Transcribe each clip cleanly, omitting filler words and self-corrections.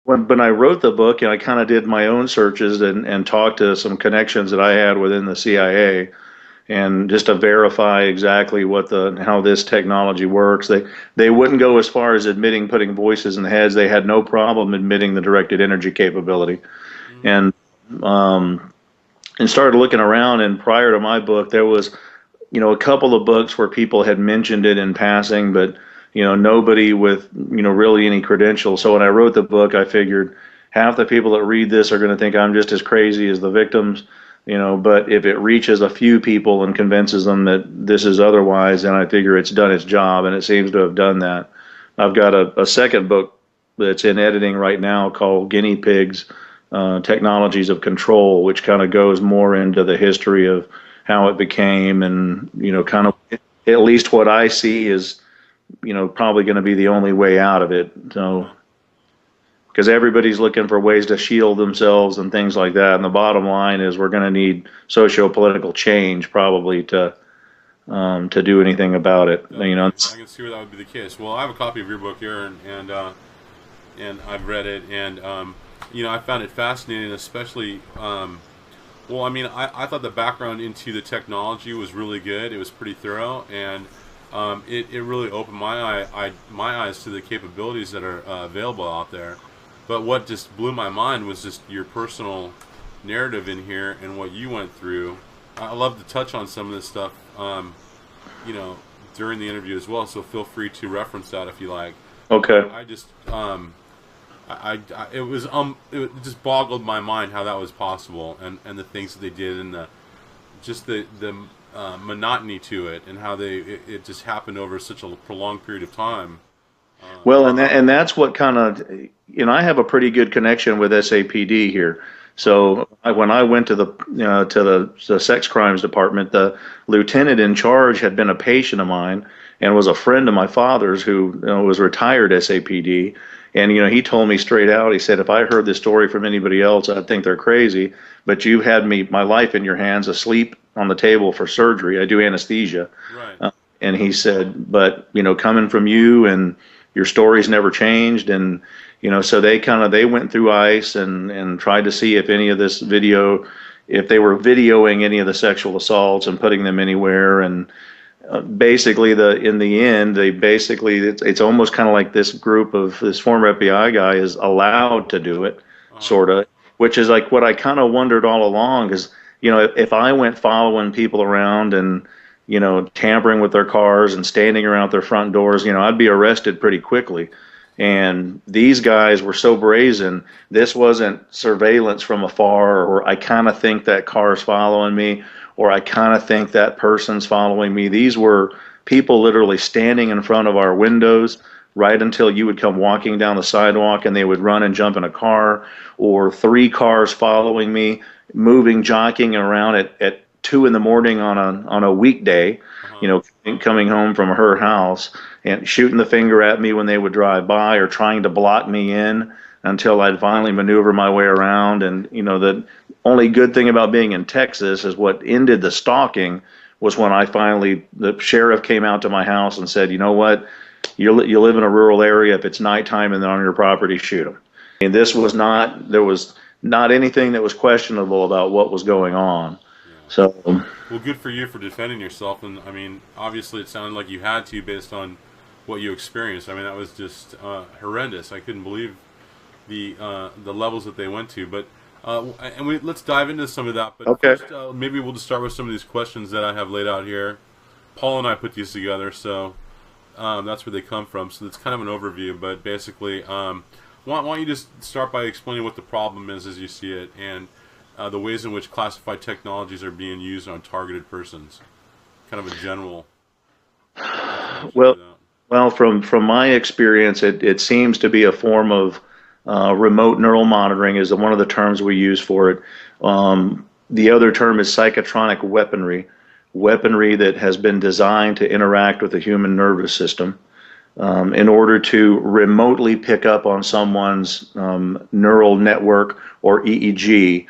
when I wrote the book, I kind of did my own searches and talked to some connections that I had within the CIA, and just to verify exactly what the how this technology works. They wouldn't go as far as admitting putting voices in the heads. They had no problem admitting the directed energy capability, Mm-hmm. and um, and started looking around. And prior to my book, there was a couple of books where people had mentioned it in passing, but nobody with really any credentials. So when I wrote the book, I figured half the people that read this are going to think I'm just as crazy as the victims, but if it reaches a few people and convinces them that this is otherwise, then I figure it's done its job, and it seems to have done that. I've got a second book that's in editing right now called Guinea Pigs, Technologies of Control, which kind of goes more into the history of how it became, and kind of at least what I see is probably going to be the only way out of it. So because everybody's looking for ways to shield themselves and things like that, and the bottom line is we're going to need socio-political change probably to do anything about it. Definitely, I can see where that would be the case. Well, I have a copy of your book here, and I've read it, and I found it fascinating, especially. Well, I mean, I thought the background into the technology was really good. It was pretty thorough, and it really opened my eyes to the capabilities that are available out there. But what just blew my mind was just your personal narrative in here and what you went through. I love to touch on some of this stuff, you know, during the interview as well. So feel free to reference that if you like. Okay. I just, it just boggled my mind how that was possible, and the things that they did, and the monotony to it, and how it just happened over such a prolonged period of time. Um, Well, and that's what kind of, I have a pretty good connection with SAPD here. okay. So when I went to the sex crimes department, the lieutenant in charge had been a patient of mine and was a friend of my father's who was retired SAPD. And he told me straight out. He said, if I heard this story from anybody else, I'd think they're crazy. But you had my life in your hands, asleep on the table for surgery. I do anesthesia. Right. And he said, but coming from you, and your story's never changed. And so they went through ICE and tried to see if any of this video, if they were videoing any of the sexual assaults and putting them anywhere. And basically, in the end, they basically, it's almost kind of like this former FBI guy is allowed to do it, Uh-huh. sort of, which is like what I kind of wondered all along. Because if I went following people around and tampering with their cars and standing around their front doors, I'd be arrested pretty quickly. And these guys were so brazen. This wasn't surveillance from afar, or I kind of think that car's following me, or I kind of think that person's following me. These were people literally standing in front of our windows right until you would come walking down the sidewalk, and they would run and jump in a car, or three cars following me, moving, jockeying around at 2 in the morning on a weekday, Uh-huh. coming home from her house and shooting the finger at me when they would drive by, or trying to block me in until I'd finally maneuver my way around. And the only good thing about being in Texas is what ended the stalking was when the sheriff came out to my house and said, you know what, you live in a rural area. If it's nighttime and they're on your property, shoot them. And there was not anything that was questionable about what was going on. Yeah. So, Well, good for you for defending yourself, and I mean, obviously, it sounded like you had to based on what you experienced. I mean, that was just horrendous. I couldn't believe the levels that they went to. But let's dive into some of that. But okay. first, maybe we'll just start with some of these questions that I have laid out here. Paul and I put these together, so that's where they come from. So it's kind of an overview, but basically, why don't you just start by explaining what the problem is as you see it, and the ways in which classified technologies are being used on targeted persons. Kind of a general introduction to Well, that. from my experience, it seems to be a form of remote neural monitoring is one of the terms we use for it. The other term is psychotronic weaponry that has been designed to interact with the human nervous system in order to remotely pick up on someone's neural network or EEG,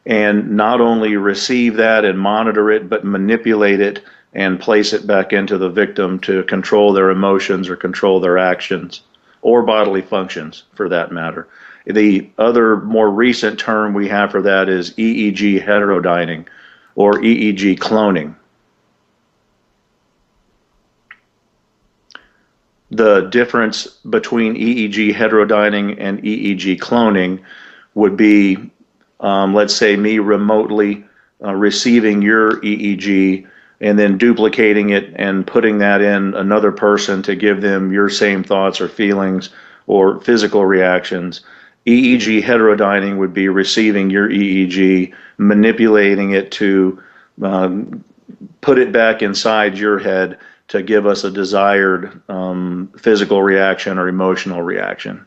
and not only receive that and monitor it, but manipulate it and place it back into the victim to control their emotions or control their actions. or bodily functions for that matter. The other more recent term we have for that is EEG heterodyning or EEG cloning. The difference between EEG heterodyning and EEG cloning would be, let's say, me remotely receiving your EEG and then duplicating it and putting that in another person to give them your same thoughts or feelings or physical reactions. EEG heterodyning would be receiving your EEG, manipulating it to put it back inside your head to give us a desired physical reaction or emotional reaction.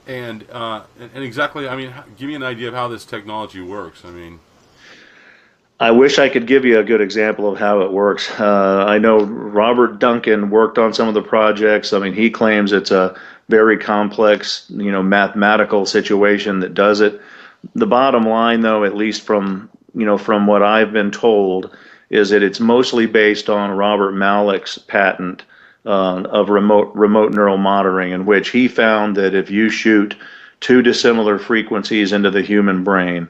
And exactly, I mean, give me an idea of how this technology works. I mean, I wish I could give you a good example of how it works. I know Robert Duncan worked on some of the projects. I mean, he claims it's a very complex, mathematical situation that does it. The bottom line, though, at least from what I've been told, is that it's mostly based on Robert Malik's patent of remote neural monitoring, in which he found that if you shoot two dissimilar frequencies into the human brain,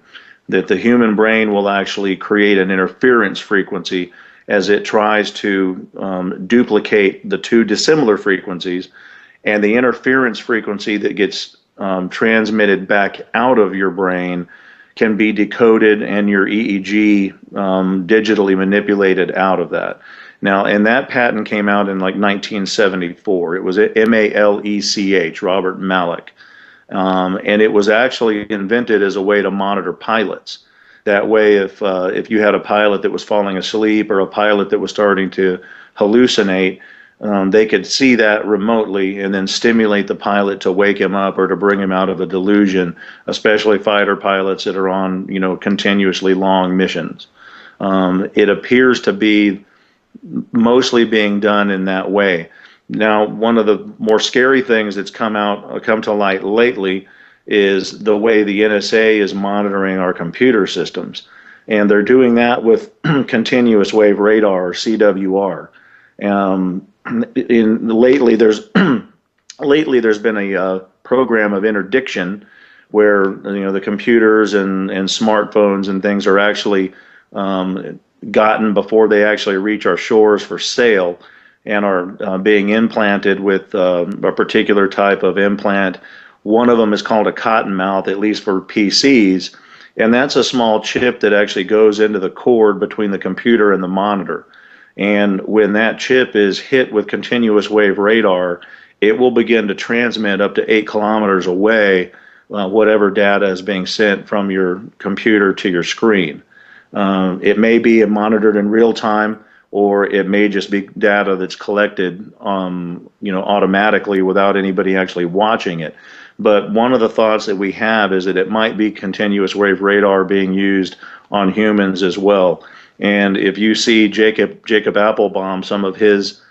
that the human brain will actually create an interference frequency as it tries to duplicate the two dissimilar frequencies, and the interference frequency that gets transmitted back out of your brain can be decoded and your EEG digitally manipulated out of that. Now, and that patent came out in like 1974. It was Malech, Robert Malik. And it was actually invented as a way to monitor pilots. That way, if you had a pilot that was falling asleep or a pilot that was starting to hallucinate, they could see that remotely and then stimulate the pilot to wake him up or to bring him out of a delusion, especially fighter pilots that are on, continuously long missions. It appears to be mostly being done in that way. Now, one of the more scary things that's come to light lately is the way the NSA is monitoring our computer systems. And they're doing that with continuous wave radar, or CWR. Lately there's been a program of interdiction where the computers and smartphones and things are actually gotten before they actually reach our shores for sale, and are being implanted with a particular type of implant. One of them is called a cottonmouth, at least for PCs, and that's a small chip that actually goes into the cord between the computer and the monitor. And when that chip is hit with continuous wave radar, it will begin to transmit up to 8 kilometers away whatever data is being sent from your computer to your screen. It may be monitored in real time, or it may just be data that's collected automatically without anybody actually watching it. But one of the thoughts that we have is that it might be continuous wave radar being used on humans as well. And if you see Jacob Appelbaum, some of his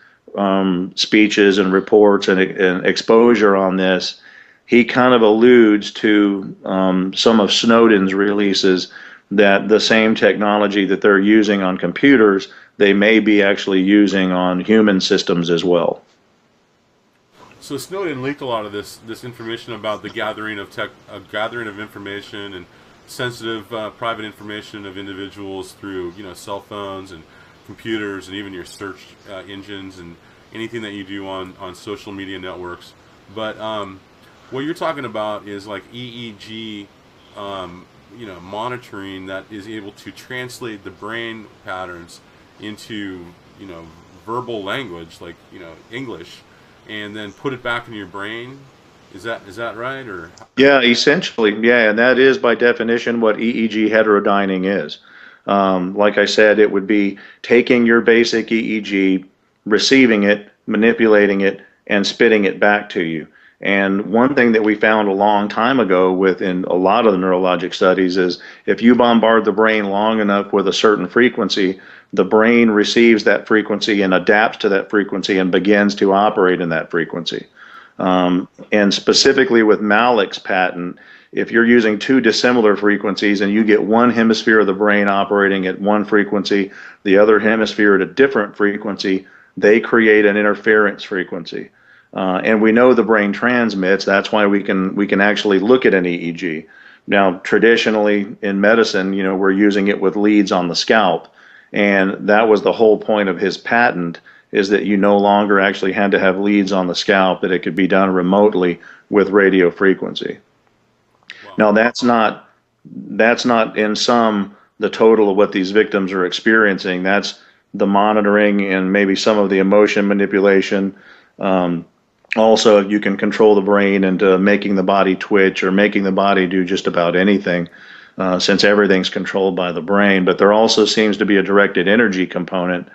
speeches and reports and exposure on this, he kind of alludes to some of Snowden's releases, that the same technology that they're using on computers, they may be actually using on human systems as well. So Snowden leaked a lot of this information about the gathering of information and sensitive private information of individuals through cell phones and computers and even your search engines and anything that you do on social media networks. But what you're talking about is like EEG monitoring that is able to translate the brain patterns into verbal language, like English, and then put it back in your brain. Is that right? Or yeah, essentially, yeah, and that is by definition what EEG heterodyning is. Like I said, it would be taking your basic EEG, receiving it, manipulating it, and spitting it back to you. And one thing that we found a long time ago within a lot of the neurologic studies is if you bombard the brain long enough with a certain frequency, the brain receives that frequency and adapts to that frequency and begins to operate in that frequency. And specifically with Malik's patent, if you're using two dissimilar frequencies and you get one hemisphere of the brain operating at one frequency, the other hemisphere at a different frequency, they create an interference frequency. And we know the brain transmits. That's why we can actually look at an EEG. Now, traditionally in medicine, we're using it with leads on the scalp, and that was the whole point of his patent, is that you no longer actually had to have leads on the scalp, that it could be done remotely with radio frequency. Wow. Now, that's not in sum the total of what these victims are experiencing. That's the monitoring and maybe some of the emotion manipulation. Also, you can control the brain into making the body twitch or making the body do just about anything, since everything's controlled by the brain. But there also seems to be a directed energy component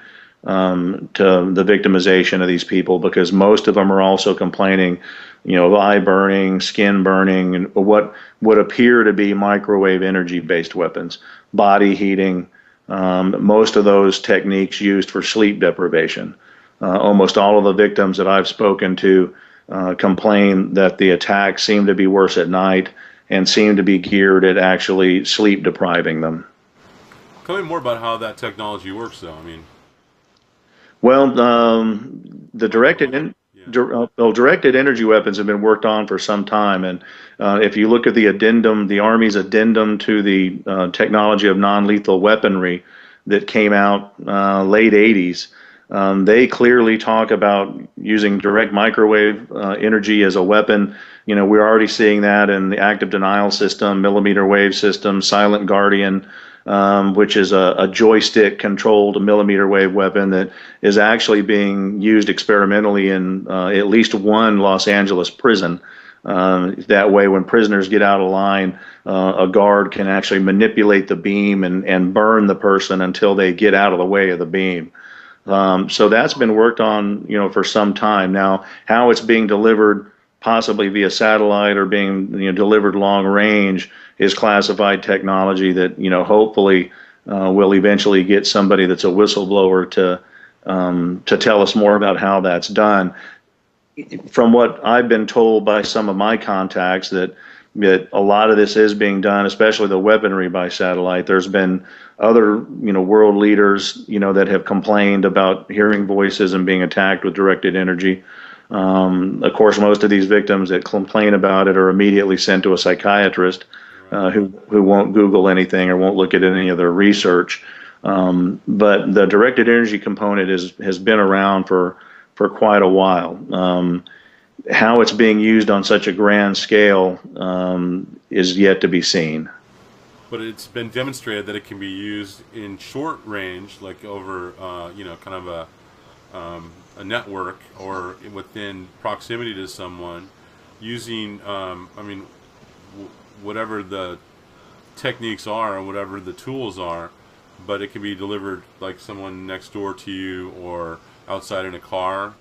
to the victimization of these people, because most of them are also complaining, of eye burning, skin burning, and what would appear to be microwave energy based weapons, body heating, most of those techniques used for sleep deprivation. Almost all of the victims that I've spoken to complain that the attacks seem to be worse at night and seem to be geared at actually sleep depriving them. Tell me more about how that technology works, though. I mean, Well, the directed energy weapons have been worked on for some time, and if you look at the addendum, the Army's addendum to the technology of non-lethal weaponry that came out late 80s, they clearly talk about using direct microwave energy as a weapon. We're already seeing that in the active denial system, millimeter wave system, Silent Guardian, which is a joystick-controlled millimeter wave weapon that is actually being used experimentally in at least one Los Angeles prison. That way, when prisoners get out of line, a guard can actually manipulate the beam and burn the person until they get out of the way of the beam. So that's been worked on, for some time now. How it's being delivered, possibly via satellite or being delivered long range, is classified technology that hopefully will eventually get somebody that's a whistleblower to tell us more about how that's done. From what I've been told by some of my contacts, that a lot of this is being done, especially the weaponry, by satellite. There's been other world leaders that have complained about hearing voices and being attacked with directed energy. Of course, most of these victims that complain about it are immediately sent to a psychiatrist who won't Google anything or won't look at any of their research. But the directed energy component has been around for quite a while. How it's being used on such a grand scale is yet to be seen. but it's been demonstrated that it can be used in short range, like over, kind of a network or within proximity to someone, using, whatever the techniques are or whatever the tools are, but it can be delivered like someone next door to you or outside in a car.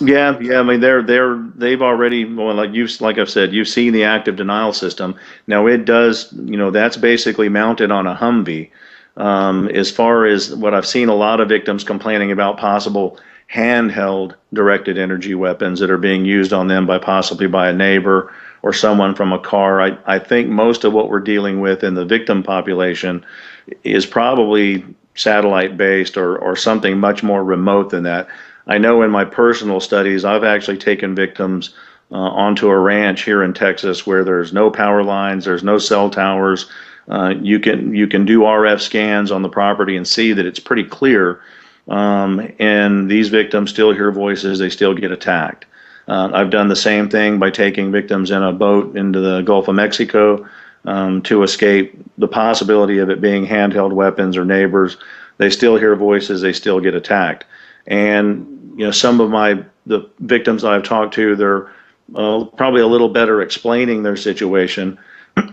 Yeah. I mean, they've already, well, like I've said, you've seen the active denial system. Now it does, that's basically mounted on a Humvee. As far as what I've seen, a lot of victims complaining about possible handheld directed energy weapons that are being used on them possibly by a neighbor or someone from a car. I think most of what we're dealing with in the victim population is probably satellite based or something much more remote than that. I know in my personal studies, I've actually taken victims onto a ranch here in Texas where there's no power lines, there's no cell towers. You can do RF scans on the property and see that it's pretty clear. And these victims still hear voices, they still get attacked. I've done the same thing by taking victims in a boat into the Gulf of Mexico to escape the possibility of it being handheld weapons or neighbors. They still hear voices, they still get attacked. And some of the victims I've talked to, they're probably a little better explaining their situation.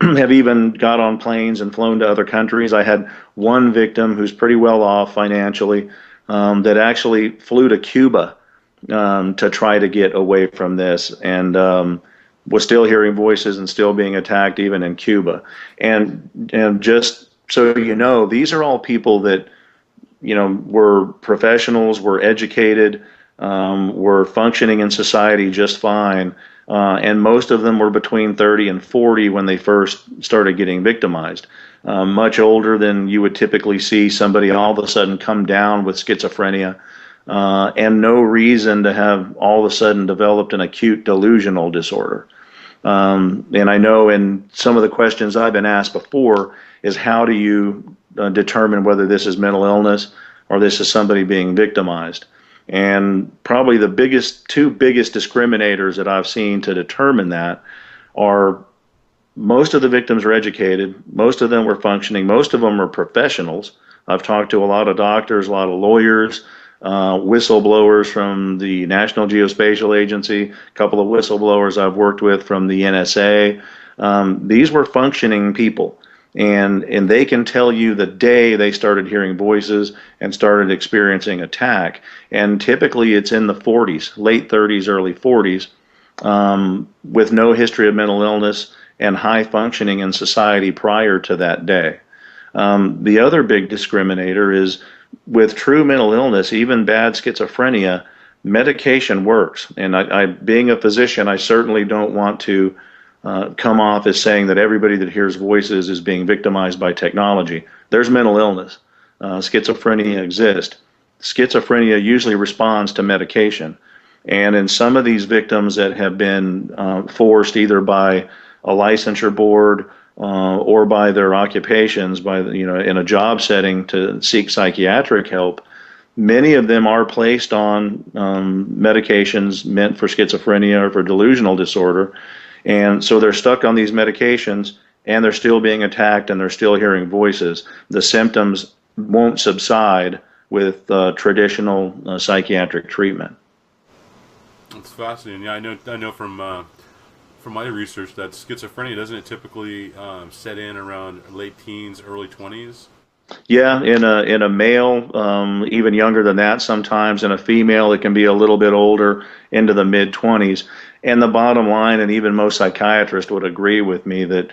Have even got on planes and flown to other countries. I had one victim who's pretty well off financially that actually flew to Cuba to try to get away from this, and was still hearing voices and still being attacked even in Cuba. And just so these are all people that were professionals, were educated, were functioning in society just fine, and most of them were between 30 and 40 when they first started getting victimized. Much older than you would typically see somebody all of a sudden come down with schizophrenia. and no reason to have all of a sudden developed an acute delusional disorder. And I know in some of the questions I've been asked before is how do you determine whether this is mental illness or this is somebody being victimized? And probably the two biggest discriminators that I've seen to determine that are most of the victims are educated, most of them were functioning, most of them are professionals. I've talked to a lot of doctors, a lot of lawyers, whistleblowers from the National Geospatial Agency, a couple of whistleblowers I've worked with from the NSA. These were functioning people, and they can tell you the day they started hearing voices and started experiencing attack. And typically it's in the 40s, late 30s, early 40s, with no history of mental illness and high functioning in society prior to that day. The other big discriminator is with true mental illness, even bad schizophrenia, medication works. And I being a physician, I certainly don't want to come off as saying that everybody that hears voices is being victimized by technology. There's mental illness. Schizophrenia exists. Schizophrenia usually responds to medication. And in some of these victims that have been forced either by a licensure board or by their occupations, in a job setting to seek psychiatric help, many of them are placed on medications meant for schizophrenia or for delusional disorder. And so they're stuck on these medications and they're still being attacked and they're still hearing voices. The symptoms won't subside with traditional psychiatric treatment. That's fascinating. Yeah, I know from my research that schizophrenia doesn't it typically set in around late teens, early 20s? Yeah, in a male, even younger than that sometimes. In a female, it can be a little bit older, into the mid-20s. And the bottom line, and even most psychiatrists would agree with me, that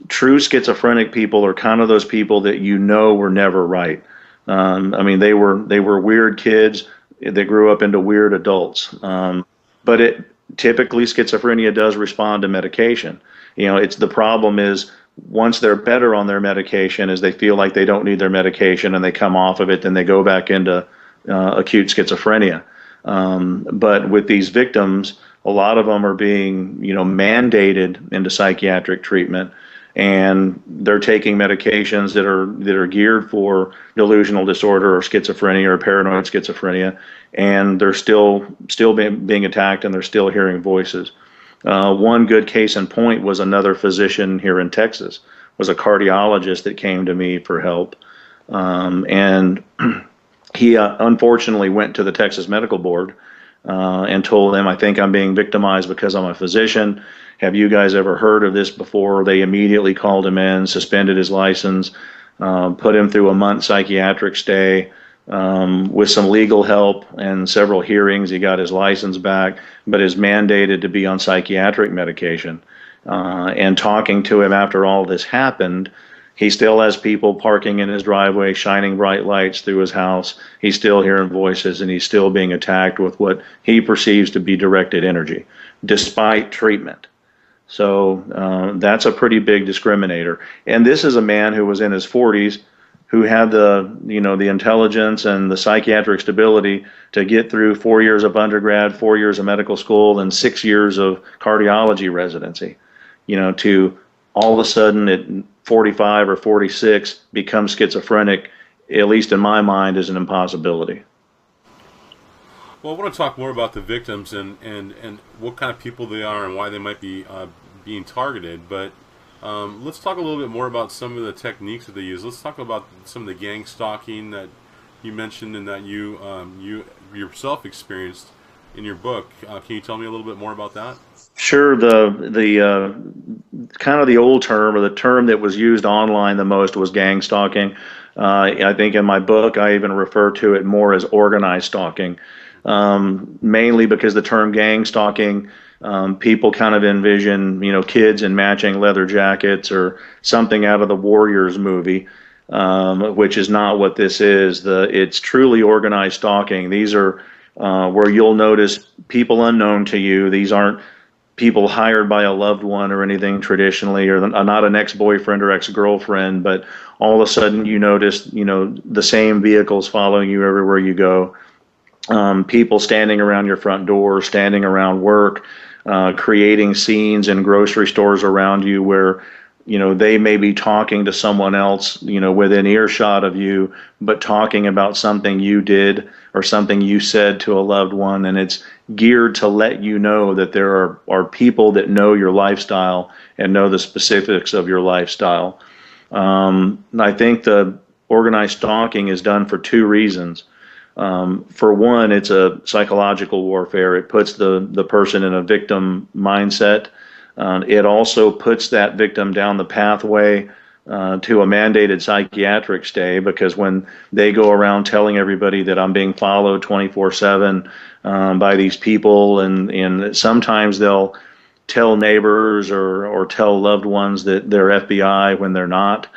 true schizophrenic people are kind of those people that were never right. I mean, they were weird kids. They grew up into weird adults. But typically schizophrenia does respond to medication. It's the problem is once they're better on their medication, is they feel like they don't need their medication and they come off of it, then they go back into acute schizophrenia. But with these victims, a lot of them are being mandated into psychiatric treatment, and they're taking medications that are geared for delusional disorder or schizophrenia or paranoid schizophrenia, and they're still being attacked and they're still hearing voices. One good case in point was another physician here in Texas, was a cardiologist that came to me for help, and he unfortunately went to the Texas Medical Board and told them, I think I'm being victimized because I'm a physician. Have you guys ever heard of this before? They immediately called him in, suspended his license, put him through a month psychiatric stay. With some legal help and several hearings, he got his license back, but is mandated to be on psychiatric medication. And talking to him after all this happened, he still has people parking in his driveway, shining bright lights through his house. He's still hearing voices, and he's still being attacked with what he perceives to be directed energy, despite treatment. So that's a pretty big discriminator. And this is a man who was in his 40s, who had the intelligence and the psychiatric stability to get through 4 years of undergrad, 4 years of medical school, and 6 years of cardiology residency. To all of a sudden at 45 or 46 become schizophrenic, at least in my mind, is an impossibility. Well, I want to talk more about the victims and what kind of people they are and why they might be being targeted, but let's talk a little bit more about some of the techniques that they use. Let's talk about some of the gang stalking that you mentioned and that you yourself experienced in your book. Can you tell me a little bit more about that? Sure. The kind of the old term, or the term that was used online the most, was gang stalking. I think in my book I even refer to it more as organized stalking, mainly because the term gang stalking, people kind of envision, kids in matching leather jackets or something out of the Warriors movie, which is not what this is. It's truly organized stalking. These are where you'll notice people unknown to you. These aren't people hired by a loved one or anything traditionally, or not an ex-boyfriend or ex-girlfriend, but all of a sudden you notice, the same vehicles following you everywhere you go. people standing around your front door, standing around work, creating scenes in grocery stores around you where, they may be talking to someone else, within earshot of you, but talking about something you did or something you said to a loved one. And it's geared to let you know that there are people that know your lifestyle and know the specifics of your lifestyle. I think the organized stalking is done for two reasons. For one, it's a psychological warfare. It puts the person in a victim mindset. It also puts that victim down the pathway to a mandated psychiatric stay, because when they go around telling everybody that I'm being followed 24/7 by these people, and sometimes they'll tell neighbors or tell loved ones that they're FBI when they're not.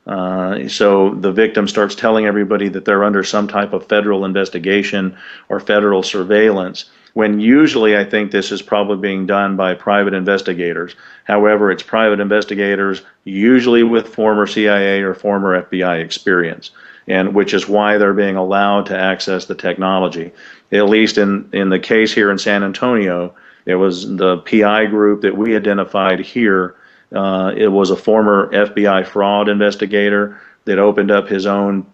So the victim starts telling everybody that they're under some type of federal investigation or federal surveillance, when usually I think this is probably being done by private investigators. However, it's private investigators, usually with former CIA or former FBI experience, and which is why they're being allowed to access the technology. At least in the case here in San Antonio, it was the PI group that we identified here. It was a former FBI fraud investigator that opened up his own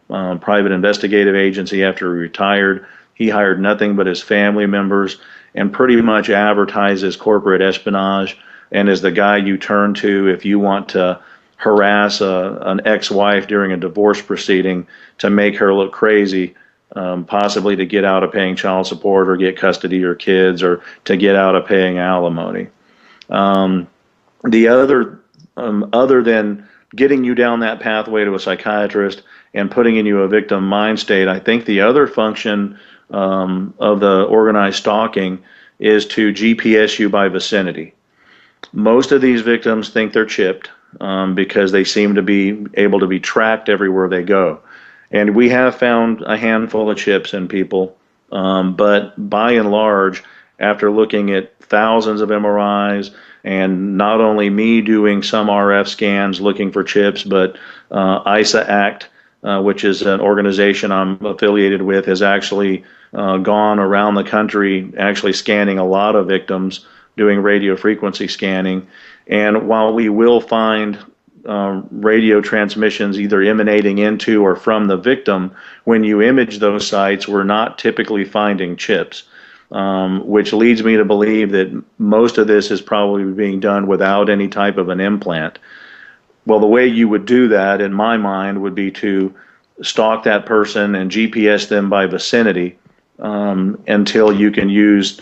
private investigative agency after he retired. He hired nothing but his family members and pretty much advertises corporate espionage, and is the guy you turn to if you want to harass an ex-wife during a divorce proceeding to make her look crazy, possibly to get out of paying child support or get custody of your kids or to get out of paying alimony. The other than getting you down that pathway to a psychiatrist and putting in you a victim mind state, I think the other function of the organized stalking is to GPS you by vicinity. Most of these victims think they're chipped because they seem to be able to be tracked everywhere they go. And we have found a handful of chips in people, but by and large, after looking at thousands of MRIs, and not only me doing some RF scans looking for chips, but ISA Act, which is an organization I'm affiliated with, has actually gone around the country actually scanning a lot of victims, doing radio frequency scanning. And while we will find radio transmissions either emanating into or from the victim, when you image those sites, we're not typically finding chips. Which leads me to believe that most of this is probably being done without any type of an implant. Well, the way you would do that, in my mind, would be to stalk that person and GPS them by vicinity until you can use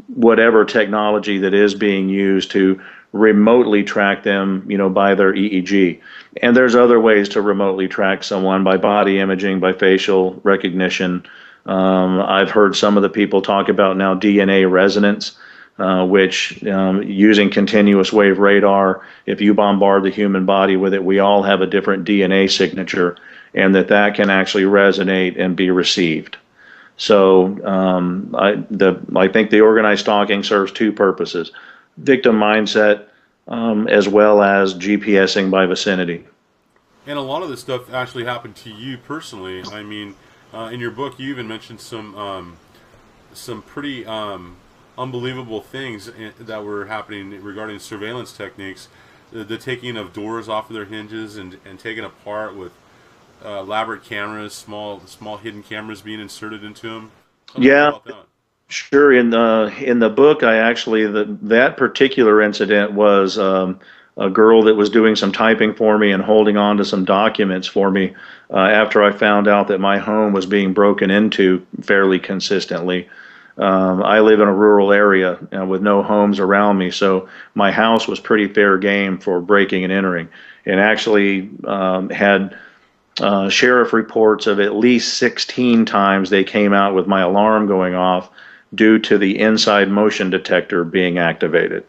whatever technology that is being used to remotely track them, by their EEG. And there's other ways to remotely track someone, by body imaging, by facial recognition. I've heard some of the people talk about now DNA resonance, which using continuous wave radar, if you bombard the human body with it, we all have a different DNA signature, and that can actually resonate and be received. So I think the organized stalking serves two purposes: victim mindset, as well as GPSing by vicinity. And a lot of this stuff actually happened to you personally. I mean, in your book, you even mentioned some pretty unbelievable things that were happening regarding surveillance techniques, the taking of doors off of their hinges and taken apart with elaborate cameras, small hidden cameras being inserted into them. Yeah, sure. In the book, I actually that particular incident was a girl that was doing some typing for me and holding on to some documents for me after I found out that my home was being broken into fairly consistently. I live in a rural area with no homes around me, so my house was pretty fair game for breaking and entering, and actually had sheriff reports of at least 16 times they came out with my alarm going off due to the inside motion detector being activated.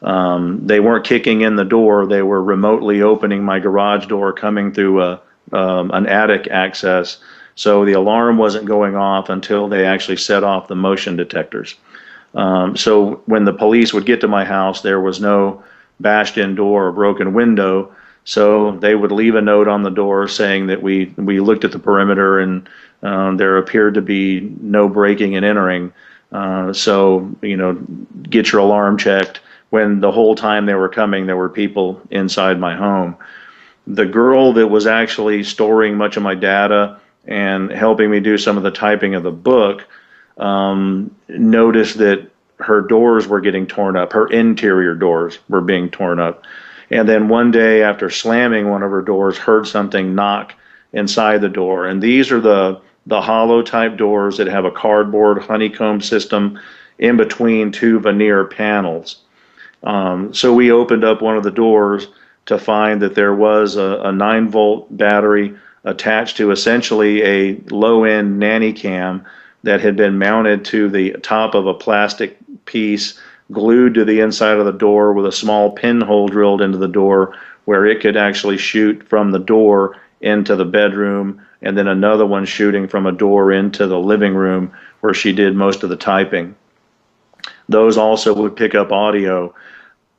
They weren't kicking in the door, they were remotely opening my garage door coming through an attic access, so the alarm wasn't going off until they actually set off the motion detectors. So when the police would get to my house, there was no bashed in door or broken window, So they would leave a note on the door saying that we looked at the perimeter and there appeared to be no breaking and entering. So, get your alarm checked. When the whole time they were coming, there were people inside my home. The girl that was actually storing much of my data and helping me do some of the typing of the book noticed that her doors were getting torn up. Her interior doors were being torn up. And then one day, after slamming one of her doors, heard something knock inside the door. And these are the hollow type doors that have a cardboard honeycomb system in between two veneer panels. So we opened up one of the doors to find that there was a 9-volt battery attached to essentially a low-end nanny cam that had been mounted to the top of a plastic piece glued to the inside of the door with a small pinhole drilled into the door where it could actually shoot from the door into the bedroom, and then another one shooting from a door into the living room where she did most of the typing. Those also would pick up audio.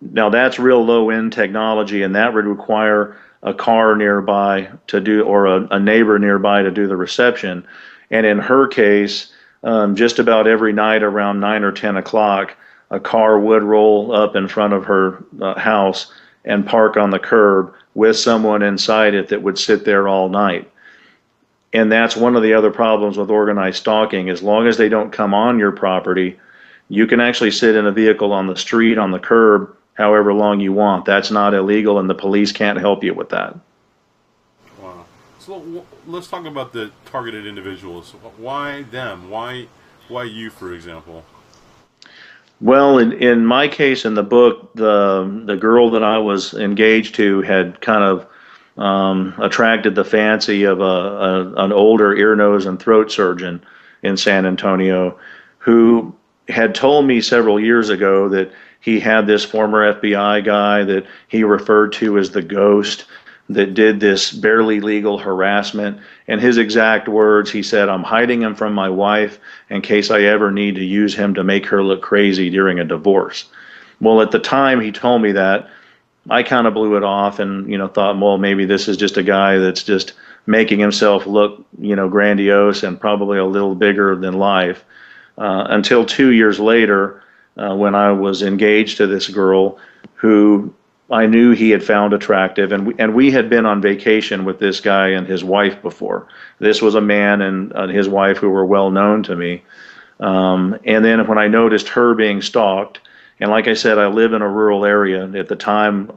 Now that's real low-end technology, and that would require a car nearby to do, or a neighbor nearby to do the reception. And in her case, just about every night around 9 or 10 o'clock, a car would roll up in front of her house and park on the curb with someone inside it that would sit there all night. And that's one of the other problems with organized stalking. As long as they don't come on your property, you can actually sit in a vehicle on the street, on the curb, however long you want. That's not illegal, and the police can't help you with that. Wow. So let's talk about the targeted individuals. Why them? Why you, for example? Well, in my case, in the book, the girl that I was engaged to had kind of attracted the fancy of an older ear, nose, and throat surgeon in San Antonio, who had told me several years ago that he had this former FBI guy that he referred to as the Ghost that did this barely legal harassment. And his exact words, he said, "I'm hiding him from my wife in case I ever need to use him to make her look crazy during a divorce." Well, at the time he told me that, I kind of blew it off and, thought, well, maybe this is just a guy that's just making himself look, grandiose and probably a little bigger than life. Until 2 years later, when I was engaged to this girl who I knew he had found attractive, and we had been on vacation with this guy and his wife before. This was a man and his wife who were well known to me. And then when I noticed her being stalked, and like I said, I live in a rural area. At the time,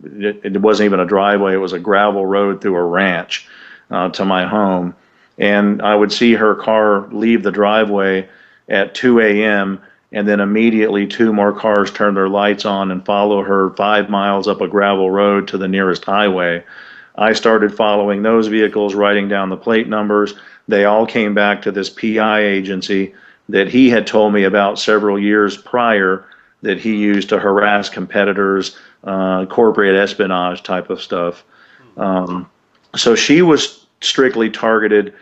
it wasn't even a driveway, it was a gravel road through a ranch to my home. And I would see her car leave the driveway at 2 a.m., and then immediately 2 more cars turn their lights on and follow her 5 miles up a gravel road to the nearest highway. I started following those vehicles, writing down the plate numbers. They all came back to this PI agency that he had told me about several years prior that he used to harass competitors, corporate espionage type of stuff. So she was strictly targeted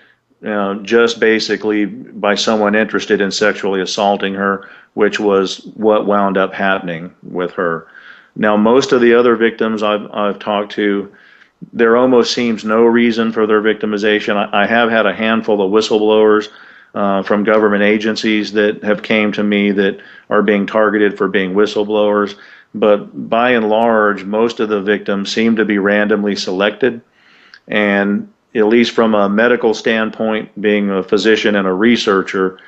just basically by someone interested in sexually assaulting her, which was what wound up happening with her. Now, most of the other victims I've talked to, there almost seems no reason for their victimization. I have had a handful of whistleblowers from government agencies that have came to me that are being targeted for being whistleblowers, but by and large, most of the victims seem to be randomly selected. And at least from a medical standpoint, being a physician and a researcher,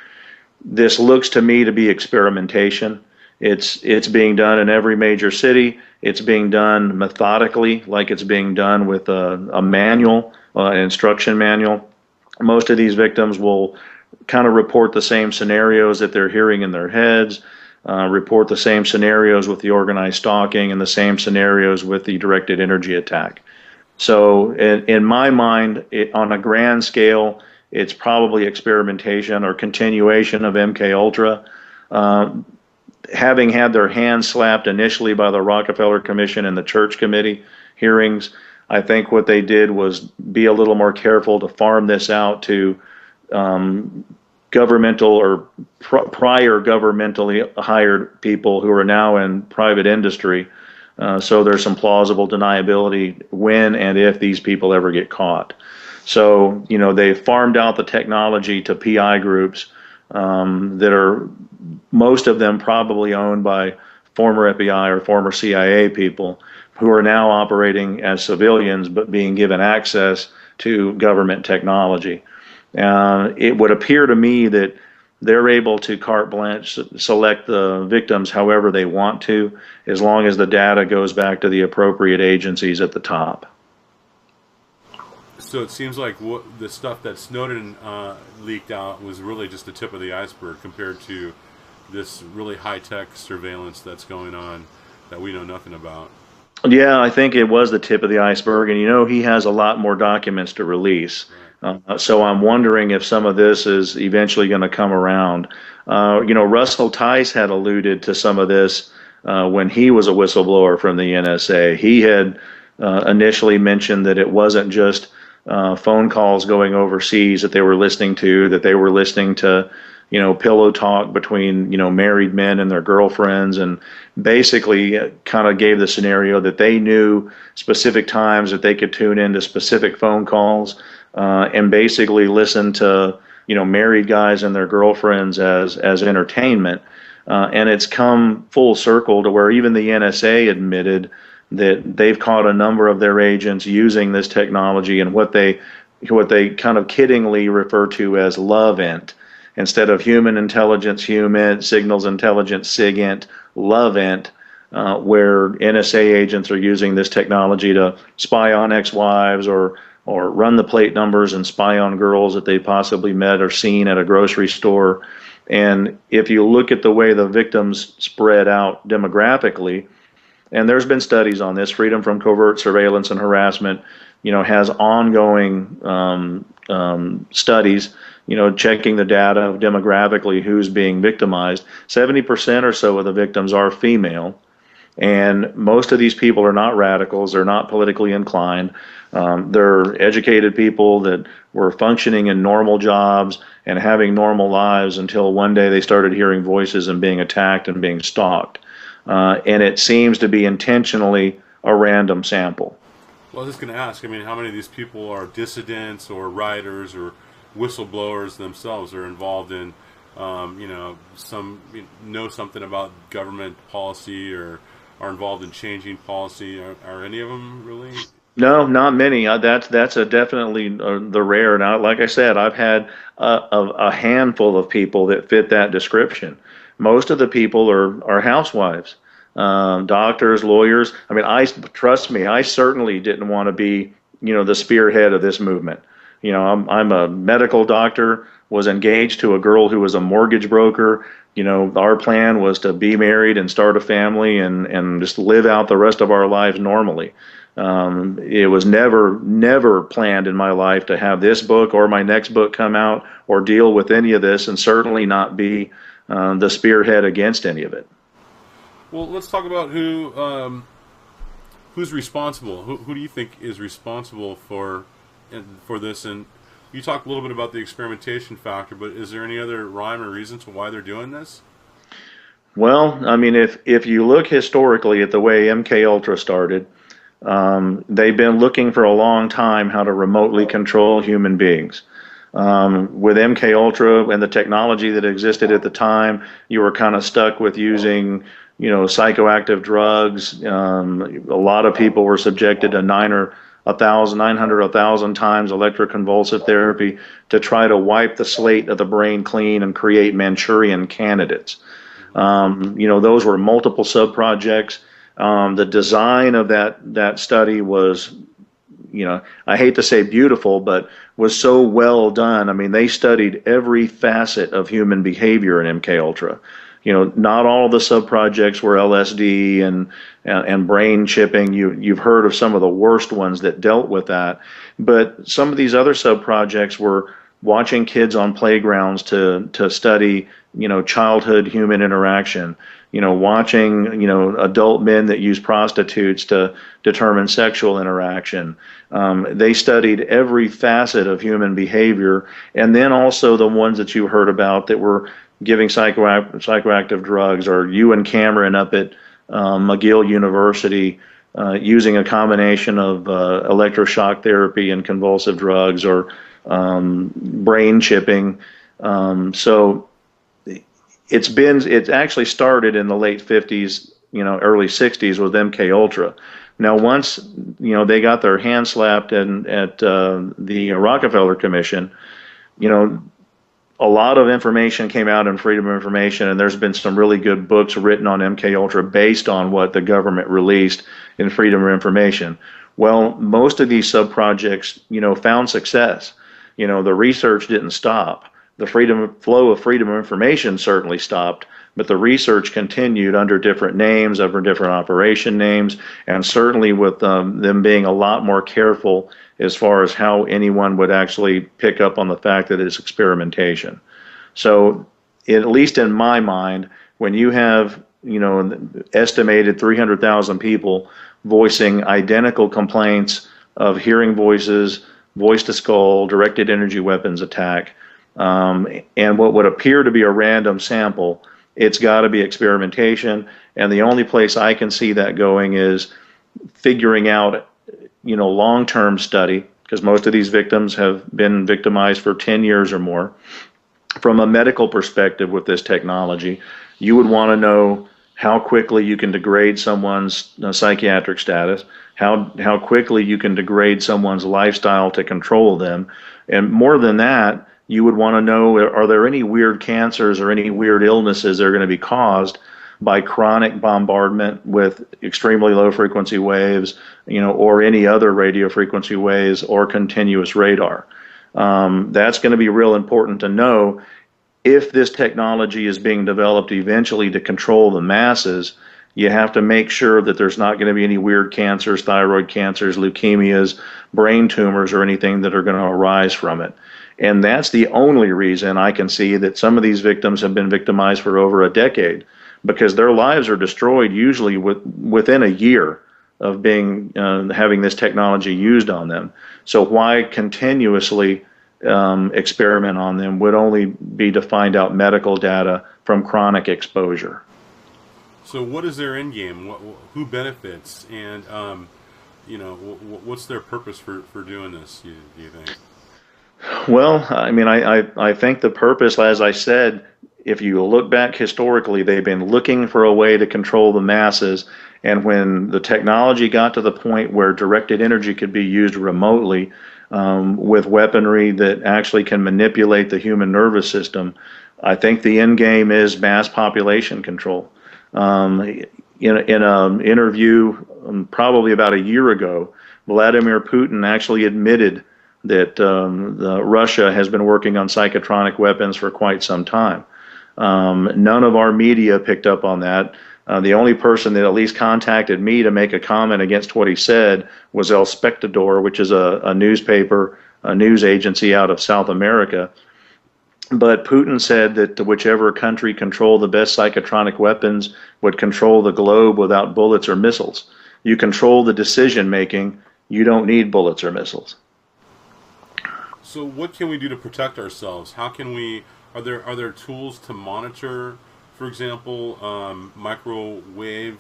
this looks to me to be experimentation. It's being done in every major city. It's being done methodically, like it's being done with a manual, an instruction manual. Most of these victims will kind of report the same scenarios that they're hearing in their heads, report the same scenarios with the organized stalking, and the same scenarios with the directed energy attack. So in my mind, on a grand scale, it's probably experimentation or continuation of MK Ultra. Having had their hands slapped initially by the Rockefeller Commission and the Church Committee hearings, I think what they did was be a little more careful to farm this out to governmental or prior governmentally hired people who are now in private industry. So there's some plausible deniability when and if these people ever get caught. So, they farmed out the technology to PI groups that are, most of them probably owned by former FBI or former CIA people who are now operating as civilians but being given access to government technology. It would appear to me that they're able to carte blanche select the victims however they want to, as long as the data goes back to the appropriate agencies at the top. So it seems like the stuff that Snowden leaked out was really just the tip of the iceberg compared to this really high-tech surveillance that's going on that we know nothing about. Yeah, I think it was the tip of the iceberg, and he has a lot more documents to release. So I'm wondering if some of this is eventually going to come around. Russell Tice had alluded to some of this when he was a whistleblower from the NSA. He had initially mentioned that it wasn't just phone calls going overseas that they were listening to, that they were listening to, pillow talk between, married men and their girlfriends, and basically kind of gave the scenario that they knew specific times that they could tune into specific phone calls and basically listen to, married guys and their girlfriends as entertainment. And it's come full circle to where even the NSA admitted that they've caught a number of their agents using this technology and what they kind of kiddingly refer to as love-int. Instead of human intelligence, HUMINT, signals intelligence, SIGINT, love-int, where NSA agents are using this technology to spy on ex-wives or run the plate numbers and spy on girls that they possibly met or seen at a grocery store. And if you look at the way the victims spread out demographically, and there's been studies on this, Freedom from Covert Surveillance and Harassment, has ongoing studies, checking the data demographically, who's being victimized. 70% or so of the victims are female. And most of these people are not radicals. They're not politically inclined. They're educated people that were functioning in normal jobs and having normal lives until one day they started hearing voices and being attacked and being stalked. And it seems to be intentionally a random sample. Well, I was just going to ask, how many of these people are dissidents or writers or whistleblowers themselves are involved in, know something about government policy or are involved in changing policy? Are any of them really? No, not many. That's definitely the rare. Now, like I said, I've had a handful of people that fit that description. Most of the people are housewives, doctors, lawyers. Trust me, I certainly didn't want to be, the spearhead of this movement. I'm a medical doctor, was engaged to a girl who was a mortgage broker. Our plan was to be married and start a family and just live out the rest of our lives normally. It was never planned in my life to have this book or my next book come out or deal with any of this, and certainly not be the spearhead against any of it. Well, let's talk about who's responsible. Who do you think is responsible for this? And you talked a little bit about the experimentation factor, but is there any other rhyme or reason to why they're doing this? Well, if you look historically at the way MK Ultra started, they've been looking for a long time how to remotely control human beings. With MK Ultra and the technology that existed at the time, you were kind of stuck with using, psychoactive drugs. A lot of people were subjected to 900 or 1,000 times electroconvulsive therapy to try to wipe the slate of the brain clean and create Manchurian candidates. Those were multiple sub-projects. The design of that study was, I hate to say beautiful, but was so well done. They studied every facet of human behavior in MK Ultra. Not all of the sub-projects were LSD and brain chipping. You've heard of some of the worst ones that dealt with that. But some of these other sub-projects were watching kids on playgrounds to study, childhood human interaction. Watching, adult men that use prostitutes to determine sexual interaction. They studied every facet of human behavior, and then also the ones that you heard about that were giving psychoactive drugs, or Ewan Cameron up at McGill University, using a combination of electroshock therapy and convulsive drugs, or brain chipping. So it's actually started in the late 50s, early 60s with MK Ultra. Now, once they got their hand slapped at the Rockefeller Commission, you know, a lot of information came out in Freedom of Information, and there's been some really good books written on MK Ultra based on what the government released in Freedom of Information. Well, most of these sub-projects, found success. The research didn't stop. The flow of freedom of information certainly stopped, but the research continued under different names, under different operation names, and certainly with them being a lot more careful as far as how anyone would actually pick up on the fact that it's experimentation. So, at least in my mind, when you have, estimated 300,000 people voicing identical complaints of hearing voices, voice to skull, directed energy weapons attack, and what would appear to be a random sample, it's got to be experimentation. And the only place I can see that going is figuring out, long-term study, because most of these victims have been victimized for 10 years or more. From a medical perspective with this technology, you would want to know how quickly you can degrade someone's psychiatric status, how quickly you can degrade someone's lifestyle to control them. And more than that, you would want to know, are there any weird cancers or any weird illnesses that are going to be caused by chronic bombardment with extremely low frequency waves, or any other radio frequency waves or continuous radar. That's going to be real important to know if this technology is being developed eventually to control the masses. You have to make sure that there's not going to be any weird cancers, thyroid cancers, leukemias, brain tumors, or anything that are going to arise from it. And that's the only reason I can see that some of these victims have been victimized for over a decade, because their lives are destroyed usually within a year of being having this technology used on them. So why continuously experiment on them would only be to find out medical data from chronic exposure. So what is their end game? Who benefits? And what's their purpose for doing this, do you think? Well, I mean, I think the purpose, as I said, if you look back historically, they've been looking for a way to control the masses. And when the technology got to the point where directed energy could be used remotely, with weaponry that actually can manipulate the human nervous system, I think the end game is mass population control. In an interview probably about a year ago, Vladimir Putin actually admitted that Russia has been working on psychotronic weapons for quite some time. None of our media picked up on that. The only person that at least contacted me to make a comment against what he said was El Spectador, which is a newspaper, a news agency out of South America. But Putin said that whichever country controlled the best psychotronic weapons would control the globe without bullets or missiles. You control the decision making, you don't need bullets or missiles. So what can we do to protect ourselves? How can we, are there tools to monitor, for example, microwave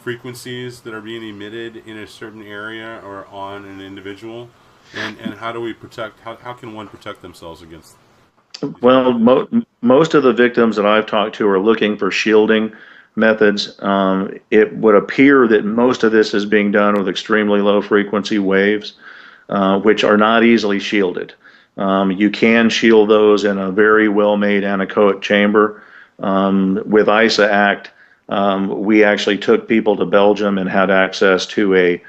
frequencies that are being emitted in a certain area or on an individual? And how do we protect, how can one protect themselves against? Well, most of the victims that I've talked to are looking for shielding methods. It would appear that most of this is being done with extremely low frequency waves, which are not easily shielded. You can shield those in a very well-made anechoic chamber. With ISA Act, we actually took people to Belgium and had access to a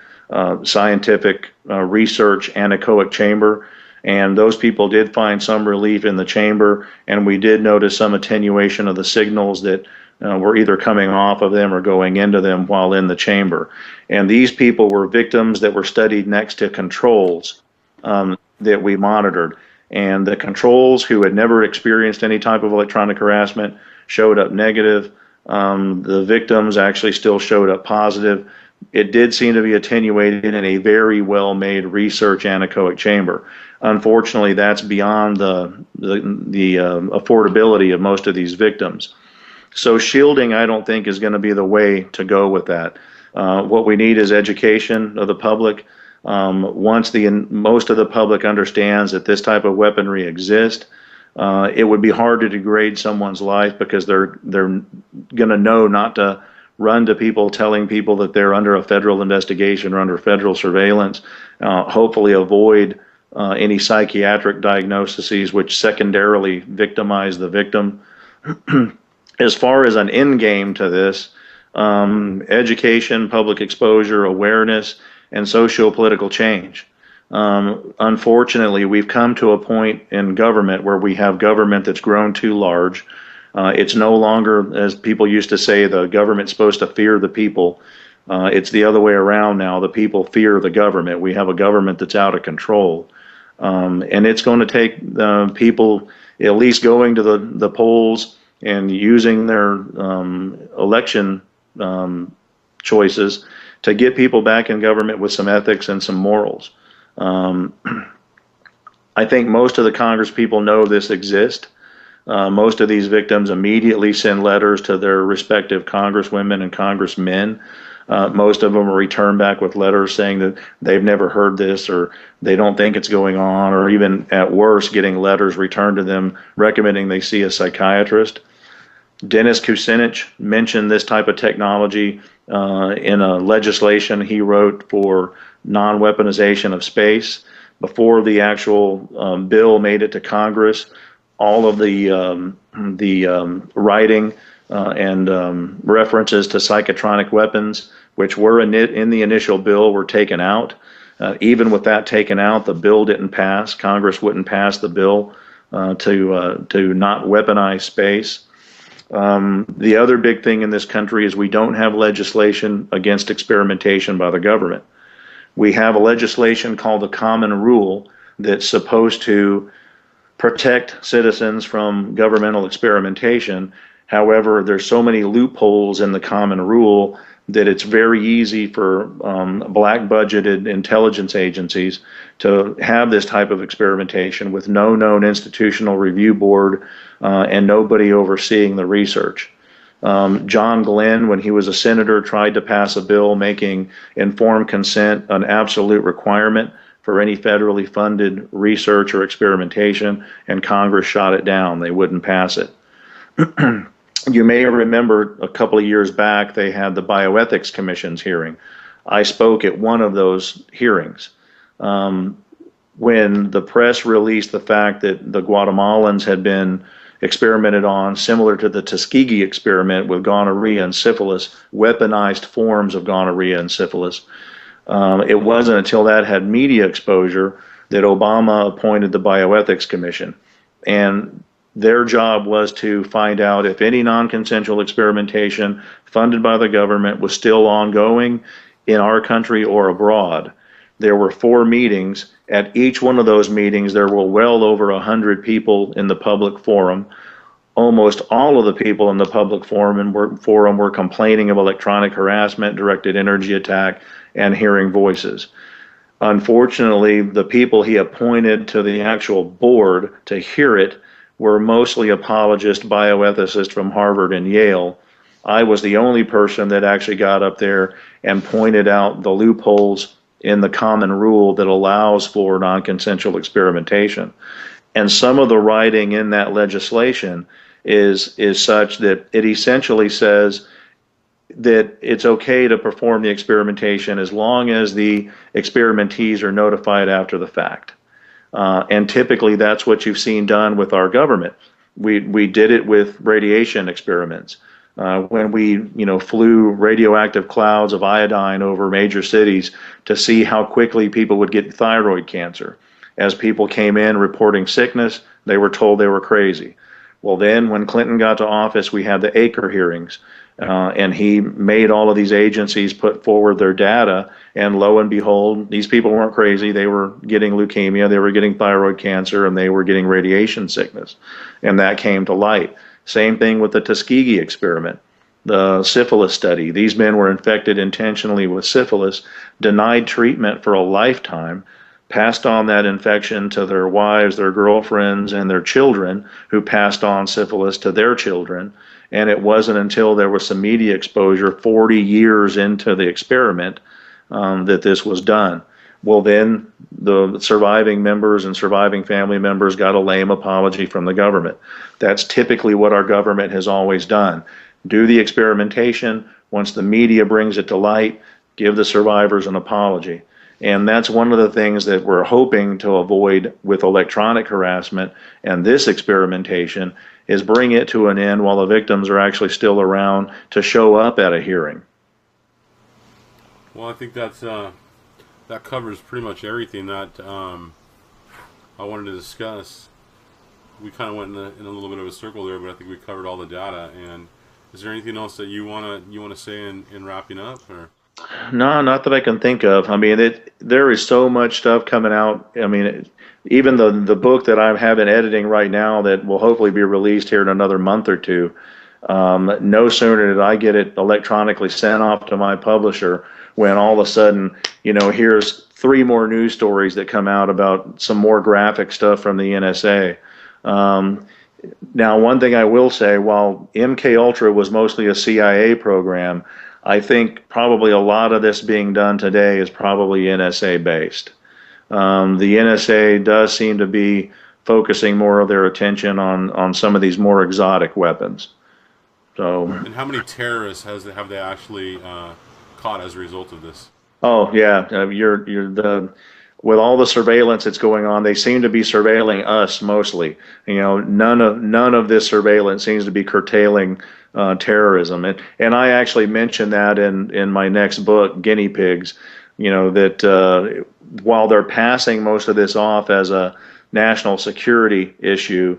scientific research anechoic chamber, and those people did find some relief in the chamber, and we did notice some attenuation of the signals that were either coming off of them or going into them while in the chamber. And these people were victims that were studied next to controls that we monitored. And the controls, who had never experienced any type of electronic harassment, showed up negative. The victims actually still showed up positive. It did seem to be attenuated in a very well-made research anechoic chamber. Unfortunately, that's beyond the affordability of most of these victims. So shielding, I don't think, is going to be the way to go with that. What we need is education of the public. Once most of the public understands that this type of weaponry exists, it would be hard to degrade someone's life because they're going to know not to run to people telling people that they're under a federal investigation or under federal surveillance. Hopefully, avoid any psychiatric diagnoses which secondarily victimize the victim. As far as an end game to this, education, public exposure, awareness, and socio-political change. Unfortunately, we've come to a point in government where we have government that's grown too large. It's no longer, as people used to say, the government's supposed to fear the people. It's the other way around now. The people fear the government. We have a government that's out of control. And it's going to take people at least going to the polls and using their election choices to get people back in government with some ethics and some morals. I think most of the Congress people know this exists. Most of these victims immediately send letters to their respective congresswomen and congressmen. Most of them are returned back with letters saying that they've never heard this or they don't think it's going on, or even at worst, getting letters returned to them recommending they see a psychiatrist. Dennis Kucinich mentioned this type of technology in a legislation he wrote for non-weaponization of space. Before the actual bill made it to Congress, all of the writing and references to psychotronic weapons, which were in the initial bill, were taken out. Even with that taken out, the bill didn't pass. Congress wouldn't pass the bill to not weaponize space. The other big thing in this country is we don't have legislation against experimentation by the government. We have a legislation called the Common Rule that's supposed to protect citizens from governmental experimentation. However, there's so many loopholes in the Common Rule that it's very easy for black budgeted intelligence agencies to have this type of experimentation with no known institutional review board and nobody overseeing the research. John Glenn, when he was a senator, tried to pass a bill making informed consent an absolute requirement for any federally funded research or experimentation, and Congress shot it down. They wouldn't pass it. You may remember a couple of years back, they had the Bioethics Commission's hearing. I spoke at one of those hearings. When the press released the fact that the Guatemalans had been experimented on, similar to the Tuskegee experiment with gonorrhea and syphilis, weaponized forms of gonorrhea and syphilis, it wasn't until that had media exposure that Obama appointed the Bioethics Commission. And their job was to find out if any non-consensual experimentation funded by the government was still ongoing in our country or abroad. There were 4 meetings. At each one of those meetings, there were well over 100 people in the public forum. Almost all of the people in the public forum were complaining of electronic harassment, directed energy attack, and hearing voices. Unfortunately, the people he appointed to the actual board to hear it were mostly apologist bioethicists from Harvard and Yale. I was the only person that actually got up there and pointed out the loopholes in the Common Rule that allows for non-consensual experimentation. And some of the writing in that legislation is such that it essentially says that it's okay to perform the experimentation as long as the experimentees are notified after the fact. And typically that's what you've seen done with our government. We did it with radiation experiments. When we flew radioactive clouds of iodine over major cities to see how quickly people would get thyroid cancer. As people came in reporting sickness, they were told they were crazy. Well, then when Clinton got to office, we had the Acre hearings. And he made all of these agencies put forward their data, and lo and behold, these people weren't crazy. They were getting leukemia, they were getting thyroid cancer, and they were getting radiation sickness. And that came to light. Same thing with the Tuskegee experiment, the syphilis study. These men were infected intentionally with syphilis, denied treatment for a lifetime, passed on that infection to their wives, their girlfriends, and their children, who passed on syphilis to their children. And it wasn't until there was some media exposure 40 years into the experiment that this was done. Well, then the surviving members and surviving family members got a lame apology from the government. That's typically what our government has always done. Do the experimentation. Once the media brings it to light, give the survivors an apology. And that's one of the things that we're hoping to avoid with electronic harassment and this experimentation, is bring it to an end while the victims are actually still around to show up at a hearing. Well, I think that's that covers pretty much everything that I wanted to discuss. We kind of went in a little bit of a circle there, but I think we covered all the data. And is there anything else that you wanna say in wrapping up, or? No, not that I can think of. I mean, there is so much stuff coming out. I mean, even the book that I have in editing right now that will hopefully be released here in another month or two. No sooner did I get it electronically sent off to my publisher when all of a sudden, here's 3 more news stories that come out about some more graphic stuff from the NSA. Now, one thing I will say, while MK Ultra was mostly a CIA program, I think probably a lot of this being done today is probably NSA based. The NSA does seem to be focusing more of their attention on some of these more exotic weapons. So. And how many terrorists have they actually caught as a result of this? Oh yeah, with all the surveillance that's going on, they seem to be surveilling us mostly. None of this surveillance seems to be curtailing terrorism. And I actually mentioned that in my next book, Guinea Pigs. That while they're passing most of this off as a national security issue,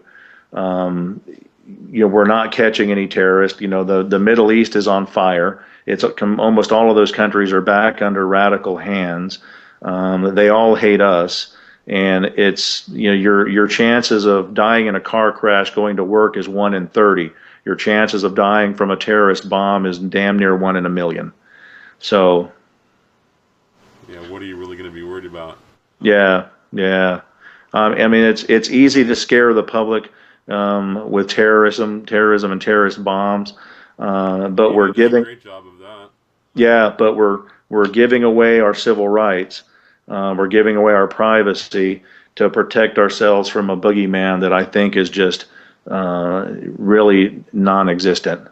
we're not catching any terrorists. The Middle East is on fire. It's almost all of those countries are back under radical hands. They all hate us, and it's your chances of dying in a car crash going to work is 1 in 30. Your chances of dying from a terrorist bomb is damn near 1 in a million. So. Yeah, what are you really going to be worried about? Yeah. I mean, it's easy to scare the public with terrorism and terrorist bombs, but we're giving. A great job of that. Yeah, but we're giving away our civil rights. We're giving away our privacy to protect ourselves from a boogeyman that I think is just really non-existent.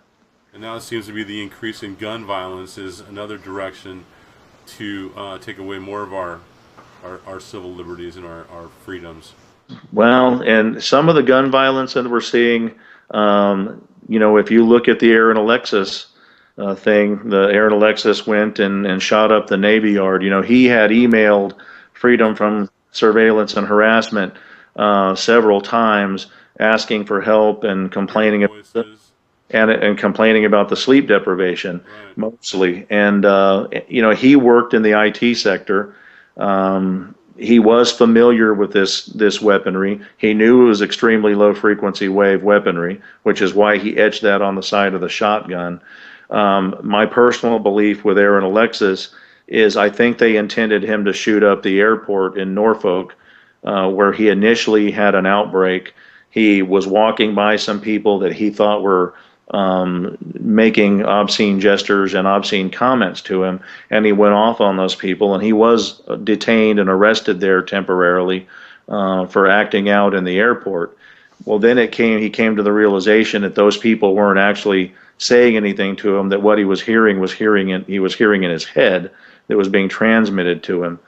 And now it seems to be the increase in gun violence is another direction to take away more of our civil liberties and our freedoms. Well, and some of the gun violence that we're seeing, if you look at the Aaron Alexis thing, the Aaron Alexis went and shot up the Navy Yard. He had emailed Freedom from Surveillance and Harassment several times, asking for help and complaining and complaining about the sleep deprivation, right, mostly. And he worked in the IT sector. He was familiar with this weaponry. He knew it was extremely low frequency wave weaponry, which is why he etched that on the side of the shotgun. My personal belief with Aaron Alexis is I think they intended him to shoot up the airport in Norfolk, where he initially had an outbreak. He was walking by some people that he thought were making obscene gestures and obscene comments to him, and he went off on those people, and he was detained and arrested there temporarily for acting out in the airport. Well, then he came to the realization that those people weren't actually saying anything to him, that what he was hearing in his head that was being transmitted to him.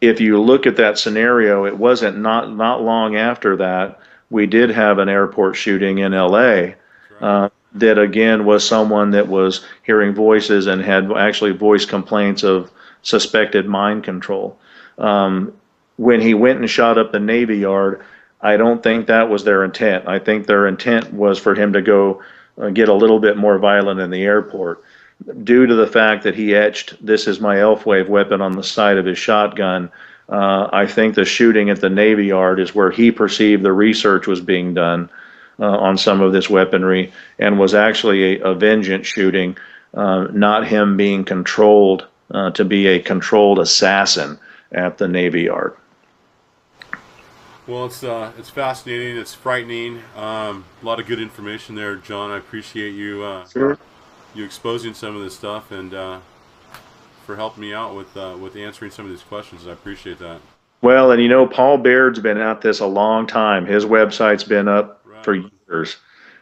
If you look at that scenario, it wasn't not long after that we did have an airport shooting in LA that again was someone that was hearing voices and had actually voiced complaints of suspected mind control. When he went and shot up the Navy Yard, I don't think that was their intent. I think their intent was for him to go get a little bit more violent in the airport. Due to the fact that he etched "This is my Elfwave weapon" on the side of his shotgun, I think the shooting at the Navy Yard is where he perceived the research was being done on some of this weaponry, and was actually a vengeance shooting, not him being controlled to be a controlled assassin, at the Navy Yard. Well, it's fascinating. It's frightening. A lot of good information there, John. I appreciate you Sure. you exposing some of this stuff and for helping me out with answering some of these questions. I appreciate that. Well, and Paul Baird's been at this a long time. His website's been up for Right. years.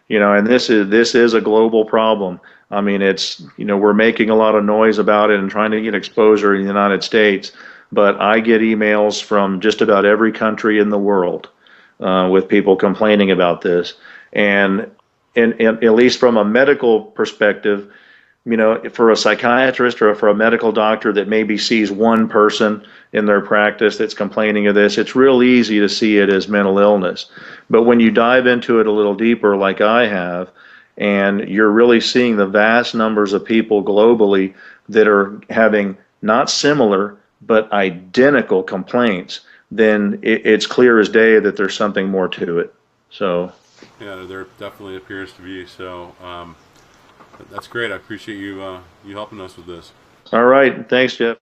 And this is a global problem. I mean, it's, we're making a lot of noise about it and trying to get exposure in the United States, but I get emails from just about every country in the world with people complaining about this. And at least from a medical perspective, for a psychiatrist or for a medical doctor that maybe sees one person in their practice that's complaining of this, it's real easy to see it as mental illness. But when you dive into it a little deeper, like I have, and you're really seeing the vast numbers of people globally that are having not similar, but identical complaints, then it's clear as day that there's something more to it. So, Yeah, there definitely appears to be. So that's great. I appreciate you you helping us with this. all right. Thanks, Jeff.